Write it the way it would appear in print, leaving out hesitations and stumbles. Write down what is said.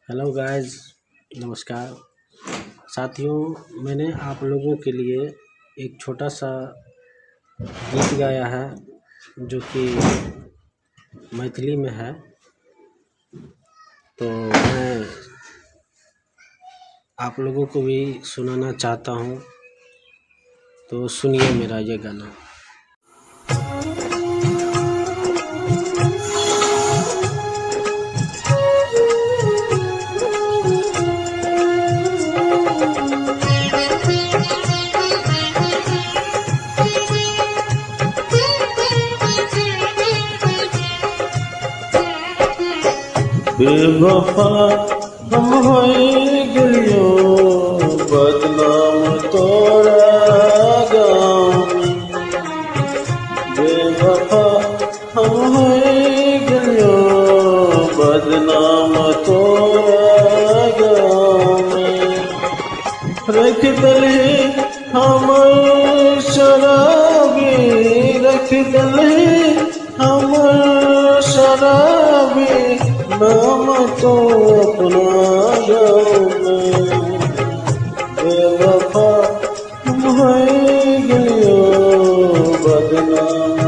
Hello guys, नमस्कार साथियों। मैंने आप लोगों के लिए एक छोटा सा गीत गाया है जो कि मैथिली में है। तो मैं आप लोगों को भी सुनाना चाहता हूँ, तो सुनिए मेरा ये गाना। बेवफा हम होई गयो, बदनाम तोरा गाँव में। बेवफा हम होई गयो, बदनाम तोरा गाँव में। रख दली हमर शराबी, रख दली हमर शराबी, नाम तो अपना गाँव में। बेवफा हम होई गयो, बदनाम